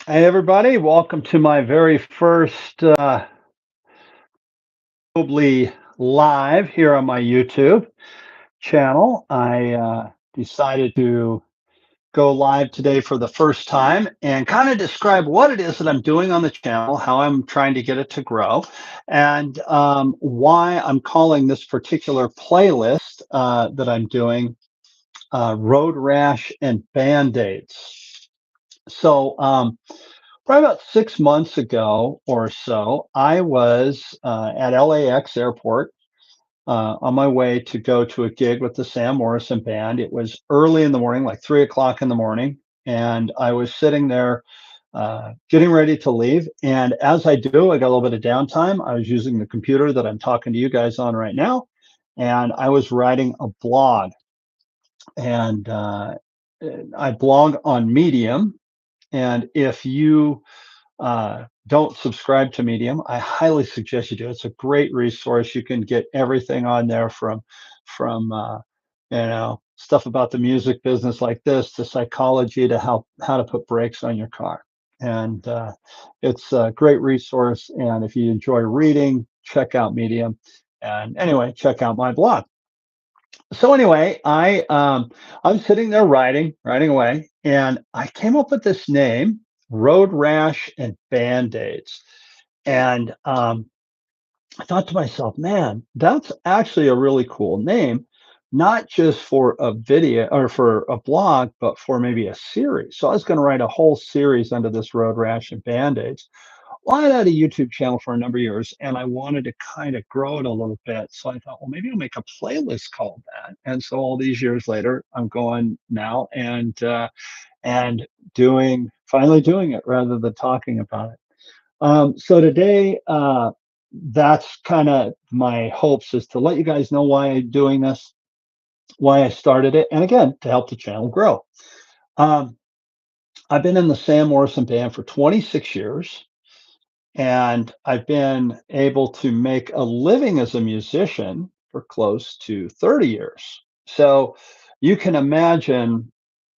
Hey, everybody, welcome to my very first probably live here on my YouTube channel. I decided to go live today for the first time and kind of describe what it is that I'm doing on the channel, how I'm trying to get it to grow, and why I'm calling this particular playlist that I'm doing Road Rash and Band-Aids. So, probably about 6 months ago or so, I was at LAX airport on my way to go to a gig with the Sam Morrison Band. It was early in the morning, like 3 o'clock in the morning, and I was sitting there getting ready to leave. And as I do, I got a little bit of downtime. I was using the computer that I'm talking to you guys on right now, and I was writing a blog. And I blog on Medium. And if you don't subscribe to Medium, I highly suggest you do. It's a great resource. You can get everything on there from stuff about the music business like this to psychology to how to put brakes on your car. And it's a great resource. And if you enjoy reading, check out Medium. And anyway, check out my blog. So anyway, I'm sitting there writing away, and I came up with this name, Road Rash and Band-Aids. And I thought to myself, man, that's actually a really cool name, not just for a video or for a blog, but for maybe a series. So I was going to write a whole series under this Road Rash and Band-Aids. Well, I had a YouTube channel for a number of years and I wanted to kind of grow it a little bit. So I thought, well, maybe I'll make a playlist called that. And so all these years later, I'm going now and finally doing it rather than talking about it. So today, that's kind of my hopes is to let you guys know why I'm doing this, why I started it, and again, to help the channel grow. Um, I've been in the Sam Morrison Band for 26 years. And I've been able to make a living as a musician for close to 30 years. So you can imagine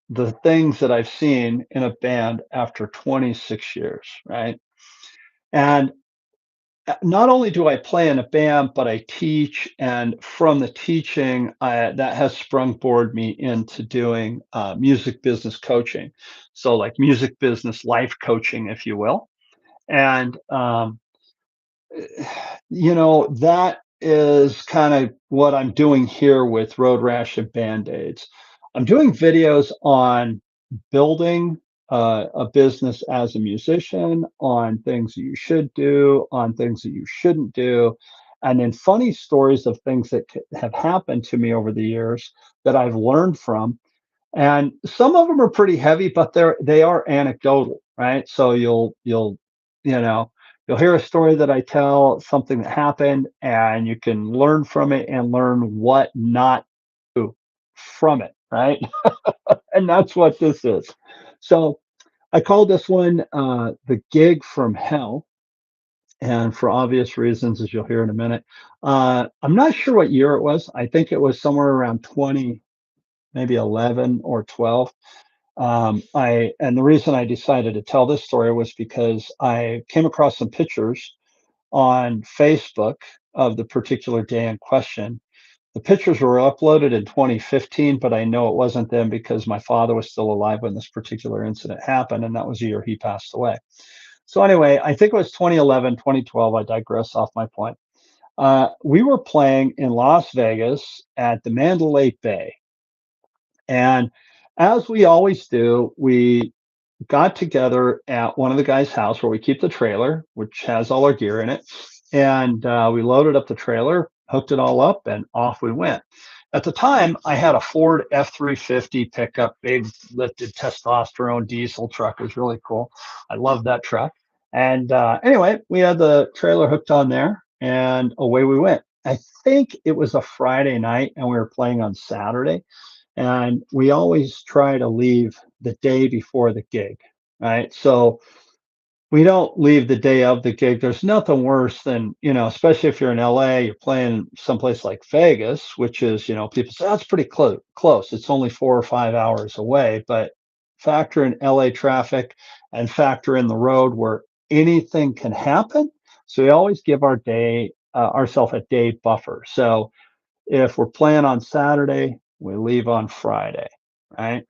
the things that I've seen in a band after 26 years, right? And not only do I play in a band, but I teach. And from the teaching, that has sprung me into doing music business coaching. So, like music business life coaching, if you will. And that is kind of what I'm doing here with Road Rash and Band-Aids. I'm doing videos on building a business as a musician, on things that you should do, on things that you shouldn't do, and then funny stories of things that have happened to me over the years that I've learned from. And some of them are pretty heavy, but they are anecdotal, right? So you know you'll hear a story that I tell, something that happened, and you can learn from it and learn what not to from it, right? And that's what this is. So I called this one the gig from hell. And for obvious reasons, as you'll hear in a minute, I'm not sure what year it was. I think it was somewhere around 20, maybe 11 or 12. And the reason I decided to tell this story was because I came across some pictures on Facebook of the particular day in question. The pictures were uploaded in 2015, but I know it wasn't them because my father was still alive when this particular incident happened, and that was the year he passed away. So anyway, I think it was 2011, 2012. I digress off my point. We were playing in Las Vegas at the Mandalay Bay. And as we always do, we got together at one of the guys' house where we keep the trailer, which has all our gear in it. And we loaded up the trailer, hooked it all up, and off we went. At the time, I had a Ford F-350 pickup, big lifted testosterone diesel truck. It was really cool. I loved that truck. And anyway, we had the trailer hooked on there, and away we went. I think it was a Friday night, and we were playing on Saturday. And we always try to leave the day before the gig, right? So we don't leave the day of the gig. There's nothing worse than, especially if you're in LA, you're playing someplace like Vegas, which is, people say that's pretty close. It's only 4 or 5 hours away, but factor in LA traffic, and factor in the road where anything can happen. So we always give ourselves a day buffer. So if we're playing on Saturday, we leave on Friday, right?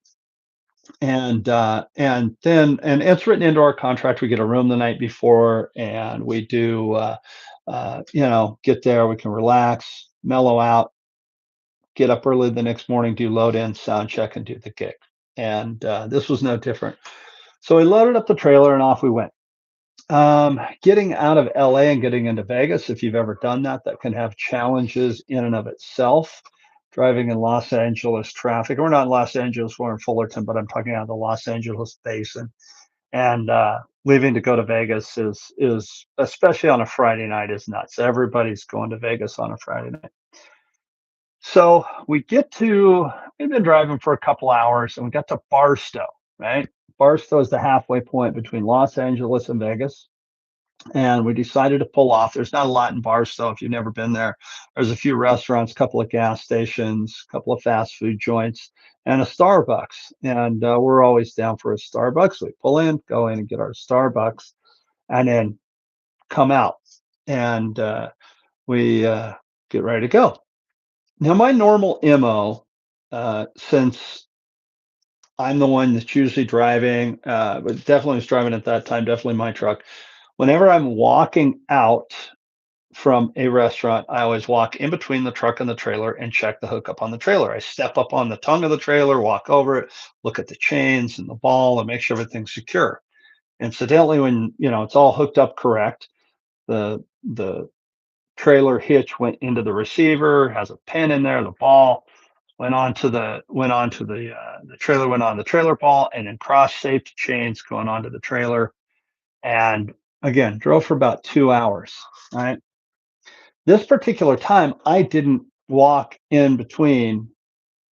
And it's written into our contract. We get a room the night before, and we do, get there. We can relax, mellow out, get up early the next morning, do load in, sound check, and do the gig. And this was no different. So we loaded up the trailer and off we went. Getting out of LA and getting into Vegas, if you've ever done that, that can have challenges in and of itself. Driving in Los Angeles traffic. We're not in Los Angeles, we're in Fullerton, but I'm talking about the Los Angeles basin. And leaving to go to Vegas is especially on a Friday night is nuts. Everybody's going to Vegas on a Friday night. So we've been driving for a couple hours and we got to Barstow, right? Barstow is the halfway point between Los Angeles and Vegas. And we decided to pull off. There's not a lot in Barstow if you've never been there. There's a few restaurants, a couple of gas stations, a couple of fast food joints, and a Starbucks. And we're always down for a Starbucks. We pull in, go in and get our Starbucks, and then come out. And we get ready to go. Now, my normal MO, since I'm the one that's usually driving, but definitely was driving at that time, definitely my truck. Whenever I'm walking out from a restaurant, I always walk in between the truck and the trailer and check the hookup on the trailer. I step up on the tongue of the trailer, walk over it, look at the chains and the ball, and make sure everything's secure. Incidentally, when it's all hooked up correct, the trailer hitch went into the receiver, has a pin in there, the ball the trailer went on the trailer ball, and then cross safety chains going onto the trailer. And again, drove for about 2 hours. Right. This particular time, I didn't walk in between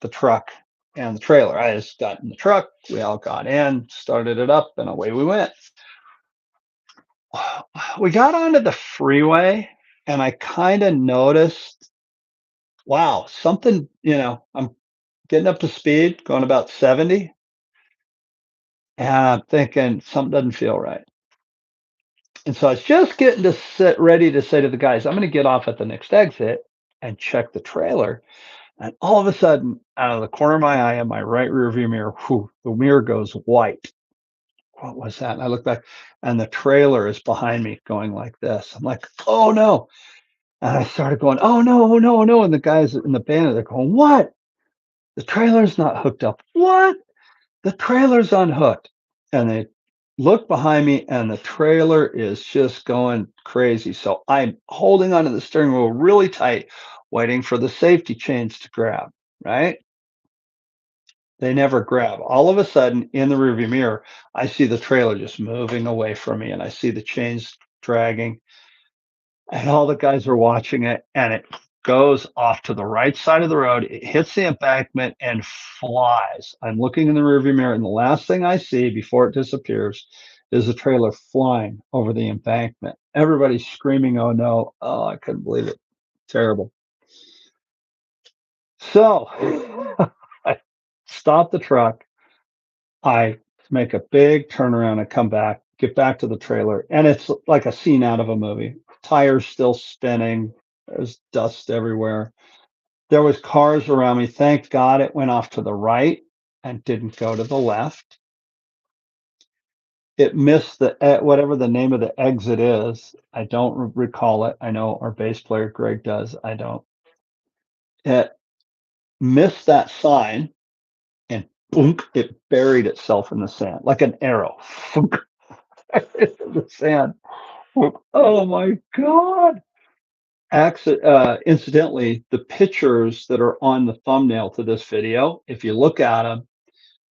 the truck and the trailer. I just got in the truck. We all got in, started it up, and away we went. We got onto the freeway, and I kind of noticed, wow, something, I'm getting up to speed, going about 70, and I'm thinking something doesn't feel right. And so I was just getting to sit ready to say to the guys, I'm going to get off at the next exit and check the trailer. And all of a sudden, out of the corner of my eye in my right rear view mirror, the mirror goes white. What was that? And I look back, and the trailer is behind me going like this. I'm like, oh no. And I started going, oh no, oh no, oh no. And the guys in the band, they're going, what? The trailer's not hooked up. What? The trailer's unhooked. And they look behind me, and the trailer is just going crazy. So I'm holding onto the steering wheel really tight, waiting for the safety chains to grab, right? They never grab. All of a sudden, in the rearview mirror, I see the trailer just moving away from me, and I see the chains dragging, and all the guys are watching it, and it goes off to the right side of the road. It hits the embankment and flies. I'm looking in the rearview mirror, and the last thing I see before it disappears is the trailer flying over the embankment. Everybody's screaming, "Oh no!" Oh, I couldn't believe it. Terrible. So I stop the truck. I make a big turnaround and come back, get back to the trailer, and it's like a scene out of a movie. Tires still spinning. There's dust everywhere. There was cars around me. Thank God it went off to the right and didn't go to the left. It missed whatever the name of the exit is. I don't recall it. I know our bass player Greg does. I don't. It missed that sign and boom, it buried itself in the sand like an arrow. The sand. Oh my God. Incidentally, the pictures that are on the thumbnail to this video, if you look at them,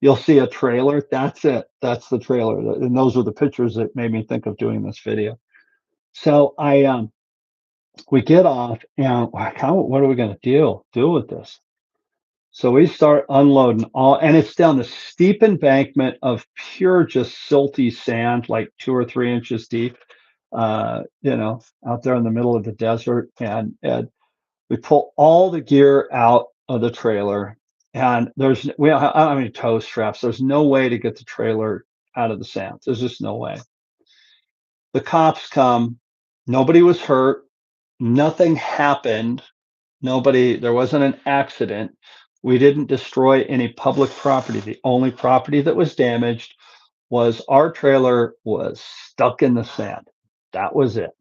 you'll see a trailer. That's it. That's the trailer. And those were the pictures that made me think of doing this video. So we get off and what are we going to do with this? So we start unloading and it's down the steep embankment of pure, just silty sand, like 2 or 3 inches deep, out there in the middle of the desert. And we pull all the gear out of the trailer and we don't have, I don't have any tow straps. There's no way to get the trailer out of the sand. There's just no way. The cops come. Nobody was hurt. Nothing happened. There wasn't an accident. We didn't destroy any public property. The only property that was damaged was our trailer was stuck in the sand. That was it.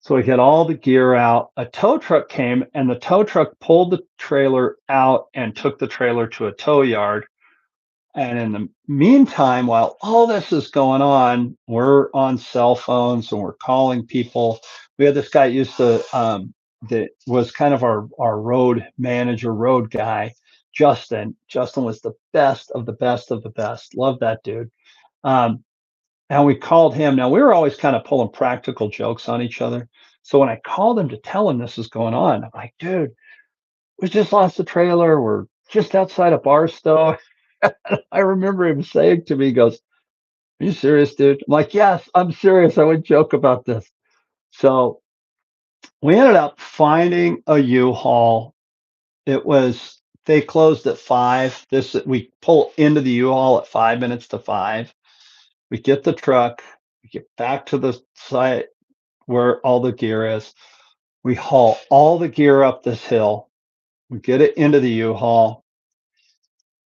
So we had all the gear out. A tow truck came and the tow truck pulled the trailer out and took the trailer to a tow yard. And in the meantime, while all this is going on, we're on cell phones and we're calling people. We had this guy used to that was kind of our road manager, road guy, Justin. Justin was the best of the best of the best. Love that dude. Um, and we called him. Now we were always kind of pulling practical jokes on each other. So when I called him to tell him this is going on, I'm like, dude, we just lost the trailer. We're just outside of Barstow. I remember him saying to me, he goes, "Are you serious, dude?" I'm like, "Yes, I'm serious. I would joke about this." So we ended up finding a U-Haul. They closed at 5. We pull into the U-Haul at 5 minutes to 5. We get the truck, we get back to the site where all the gear is. We haul all the gear up this hill. We get it into the U-Haul,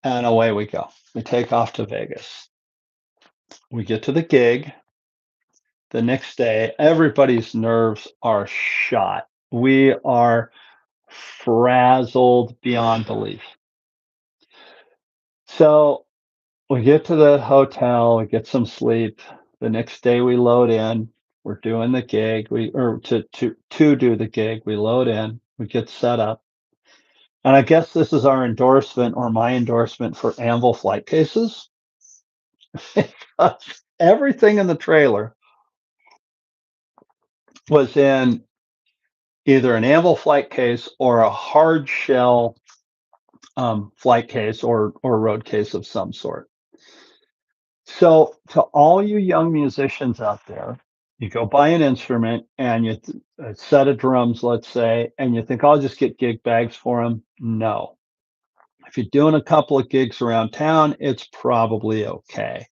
and away we go. We take off to Vegas. We get to the gig. The next day, everybody's nerves are shot. We are frazzled beyond belief. So we get to the hotel, we get some sleep. The next day we load in. We're doing the gig. To do the gig, we load in, we get set up. And I guess this is our endorsement or my endorsement for Anvil flight cases. Everything in the trailer was in either an Anvil flight case or a hard shell flight case or road case of some sort. So to all you young musicians out there, you go buy an instrument and a set of drums, let's say, and you think I'll just get gig bags for them. No. If you're doing a couple of gigs around town, it's probably okay.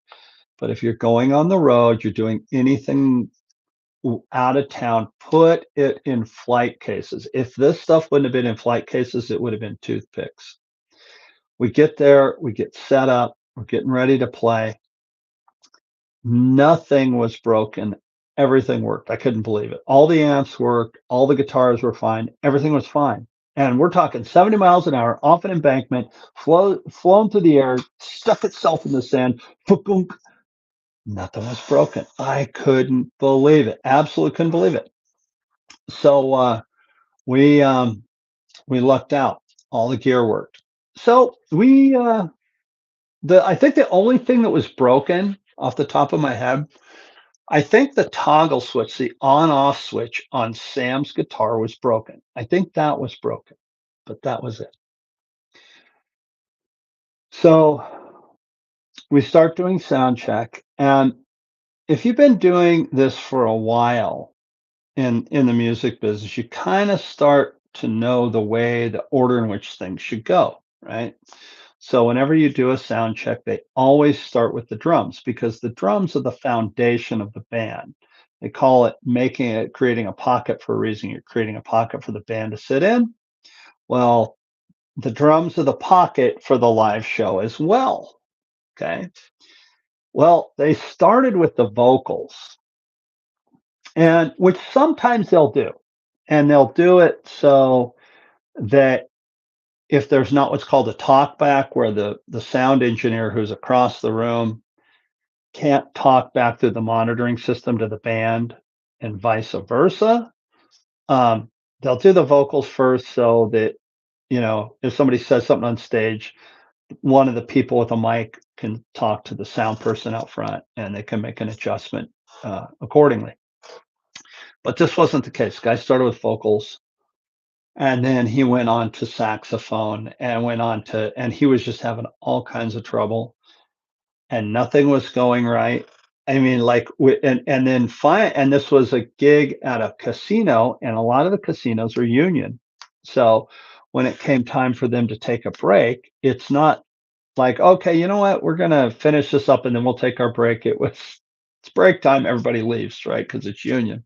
But if you're going on the road, you're doing anything out of town, put it in flight cases. If this stuff wouldn't have been in flight cases, it would have been toothpicks. We get there, we get set up, we're getting ready to play. Nothing was broken. Everything worked. I couldn't believe it. All the amps worked, all the guitars were fine, everything was fine. And we're talking 70 miles an hour off an embankment, flown through the air, stuck itself in the sand. Nothing was broken. I couldn't believe it. Absolutely couldn't believe it. So we we lucked out. All the gear worked. So I think the only thing that was broken off the top of my head, I think the toggle switch, the on-off switch on Sam's guitar was broken. I think that was broken, but that was it. So we start doing sound check, and if you've been doing this for a while in the music business, you kind of start to know the order in which things should go, right? So whenever you do a sound check, they always start with the drums because the drums are the foundation of the band. They call it creating a pocket for a reason. You're creating a pocket for the band to sit in. Well, the drums are the pocket for the live show as well. Okay. Well, they started with the vocals, and which sometimes they'll do. And they'll do it so that if there's not what's called a talk back, where the sound engineer who's across the room can't talk back through the monitoring system to the band and vice versa, they'll do the vocals first so that, if somebody says something on stage, one of the people with a mic can talk to the sound person out front and they can make an adjustment accordingly. But this wasn't the case. Guy started with vocals, and then he went on to saxophone and he was just having all kinds of trouble and nothing was going right. I mean, like, and then fine. And this was a gig at a casino, and a lot of the casinos are union. So when it came time for them to take a break, it's not like, okay, you know what? We're going to finish this up and then we'll take our break. It's break time. Everybody leaves, right? Because it's union.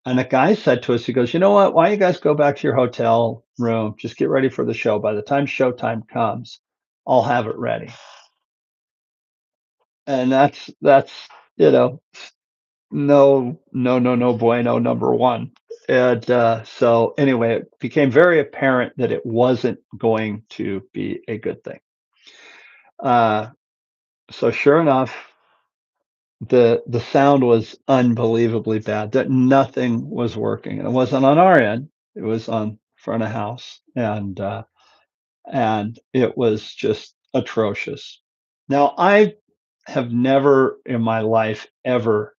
And the guy said to us, he goes, you know what? Why don't you guys go back to your hotel room? Just get ready for the show. By the time showtime comes, I'll have it ready. And that's, you know, no, no, no, no bueno, number one. And so anyway, it became very apparent that it wasn't going to be a good thing. Uh, so sure enough, the sound was unbelievably bad. That nothing was working, and it wasn't on our end. It was on front of house, and it was just atrocious. Now I have never in my life ever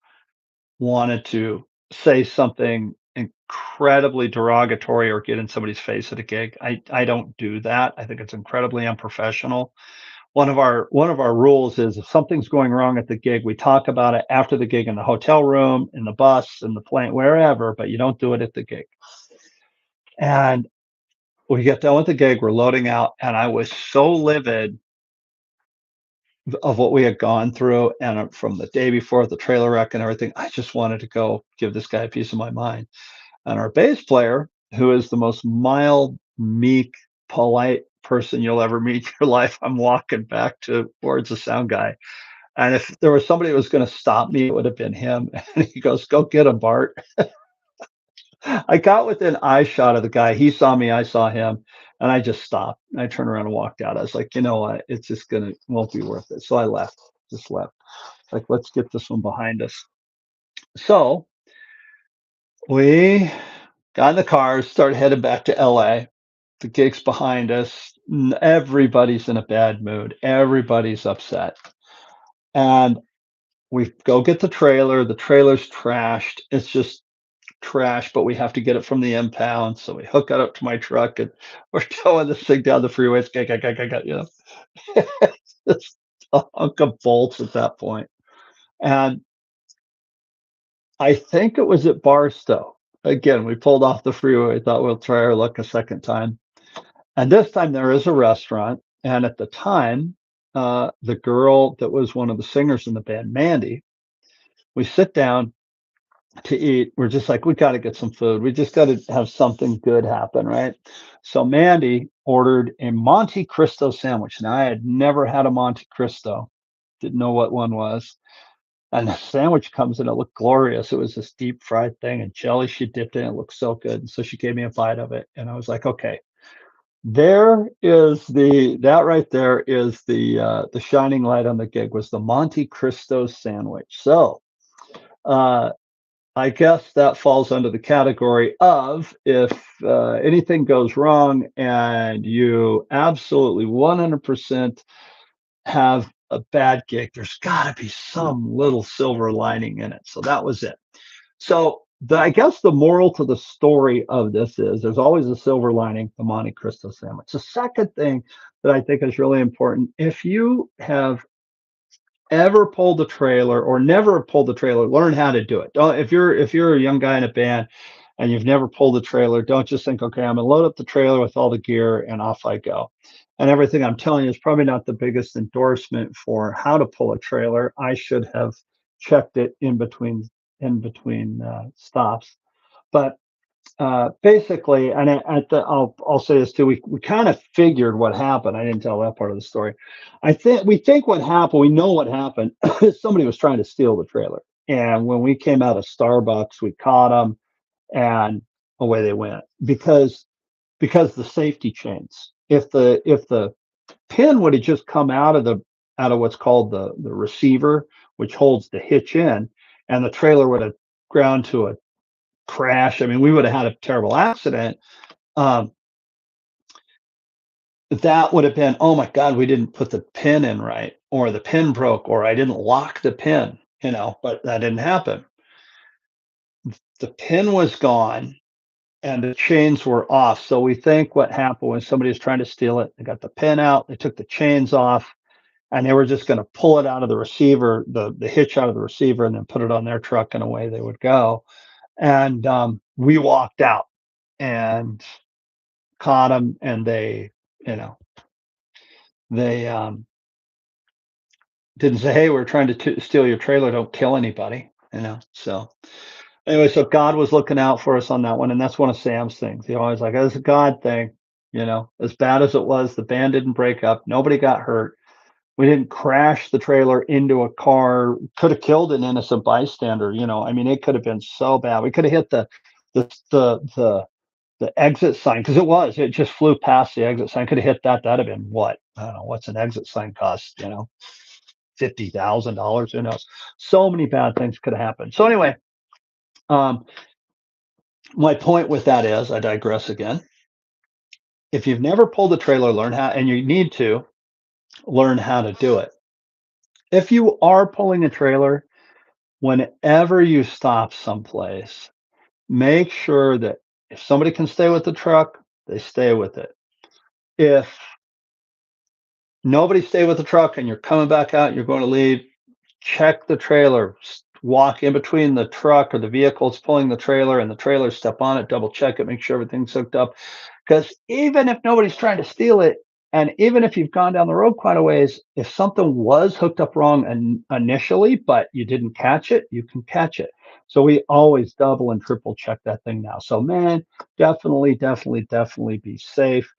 wanted to say something incredibly derogatory or get in somebody's face at a gig. I don't do that. I think it's incredibly unprofessional. One of our rules is if something's going wrong at the gig, we talk about it after the gig in the hotel room, in the bus, in the plane, wherever, but you don't do it at the gig. And we get done with the gig, we're loading out, and I was so livid of what we had gone through and from the day before the trailer wreck and everything. I just wanted to go give this guy a piece of my mind. And our bass player, who is the most mild, meek, polite person you'll ever meet in your life, I'm walking back towards the sound guy. And if there was somebody who was going to stop me, it would have been him. And he goes, "Go get him, Bart." I got within eye shot of the guy. He saw me, I saw him, and I just stopped. I turned around and walked out. I was like, you know what? It's just gonna won't be worth it. So I left. Just left. Like, let's get this one behind us. So we got in the car, started heading back to LA. The gig's behind us. Everybody's in a bad mood. Everybody's upset. And we go get the trailer. The trailer's trashed. It's just trash, but we have to get it from the impound. So we hook it up to my truck and we're towing this thing down the freeway. It's you know, it's a hunk of bolts at that point. And I think it was at Barstow. Again, we pulled off the freeway. Thought we'll try our luck a second time. And this time there is a restaurant. And at the time, the girl that was one of the singers in the band, Mandy, we sit down to eat. We're just like, we got to get some food. We just got to have something good happen, right? So Mandy ordered a Monte Cristo sandwich. Now I had never had a Monte Cristo, didn't know what one was. And the sandwich comes in, it looked glorious. It was this deep fried thing and jelly she dipped in. It looked so good. And so she gave me a bite of it. And I was like, okay, there is that right there is the shining light on the gig was the Monte Cristo sandwich. So uh I guess that falls under the category of if anything goes wrong and you absolutely 100% have a bad gig, there's got to be some little silver lining in it. So that was it. So I guess the moral to the story of this is there's always a silver lining, the Monte Cristo sandwich. The second thing that I think is really important, if you have ever pulled the trailer or never pulled the trailer, learn how to do it. Don't if you're a young guy in a band and you've never pulled the trailer, don't just think, okay, I'm gonna load up the trailer with all the gear and off I go. And everything I'm telling you is probably not the biggest endorsement for how to pull a trailer. I should have checked it in between stops. But basically, and I'll say this too. We kind of figured what happened. I didn't tell that part of the story. We think what happened. We know what happened. Somebody was trying to steal the trailer, and when we came out of Starbucks, we caught them, and away they went because the safety chains. If the pin would have just come out of what's called the receiver, which holds the hitch in, and the trailer would have ground to a crash. I mean, we would have had a terrible accident. Um, that would have been, oh my God, we didn't put the pin in right, or the pin broke, or I didn't lock the pin, but that didn't happen. The pin was gone and the chains were off. So we think what happened was somebody was trying to steal it. They got the pin out, they took the chains off, and they were just going to pull it out of the receiver, the hitch out of the receiver, and then put it on their truck, and away they would go. And we walked out. And caught them, and you know, they didn't say, "Hey, we're trying to steal your trailer. Don't kill anybody." So anyway, so God was looking out for us on that one, and that's one of Sam's things. He always like, "It's a God thing." As bad as it was, the band didn't break up. Nobody got hurt. We didn't crash the trailer into a car. Could have killed an innocent bystander. I mean, it could have been so bad. We could have hit the the the the exit sign, because it just flew past the exit sign. Could have hit that. That'd have been what? I don't know. What's an exit sign cost? $50,000. Who knows? So many bad things could have happened. So anyway, um, my point with that is, I digress again. If you've never pulled a trailer, learn how, and you need to learn how to do it. If you are pulling a trailer, whenever you stop someplace, make sure that if somebody can stay with the truck, they stay with it. If nobody stay with the truck and you're coming back out, you're going to leave, check the trailer, walk in between the truck or the vehicles pulling the trailer and the trailer, step on it, double check it, make sure everything's hooked up. Because even if nobody's trying to steal it, and even if you've gone down the road quite a ways, if something was hooked up wrong initially, but you didn't catch it, you can catch it. So we always double and triple check that thing now. So man, definitely, definitely, definitely be safe,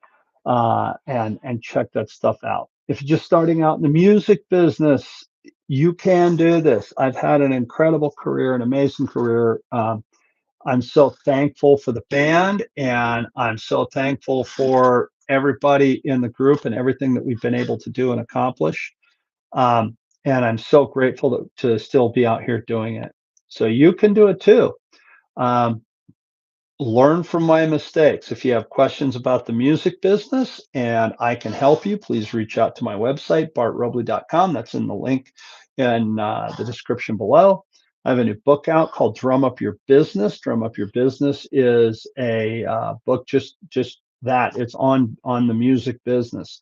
and check that stuff out. If you're just starting out in the music business, you can do this. I've had an incredible career, an amazing career. I'm so thankful for the band, and I'm so thankful for everybody in the group and everything that we've been able to do and accomplish. And I'm so grateful to still be out here doing it. So you can do it too. Um, Learn from my mistakes. If you have questions about the music business and I can help you, please reach out to my website, bartrobley.com. That's in the link in the description below. I have a new book out called Drum Up Your Business. Drum Up Your Business is a book just that. It's on the music business.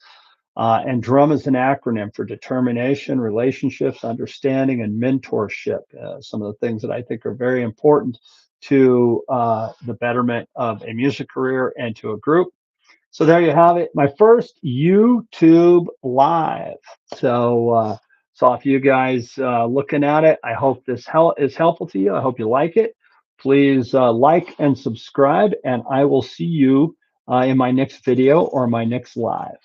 And DRUM is an acronym for determination, relationships, understanding, and mentorship. Some of the things that I think are very important to the betterment of a music career and to a group. So there you have it, my first YouTube live. So if you guys looking at it, I hope this is helpful to you. I hope you like it. Please like and subscribe, and I will see you in my next video or my next live.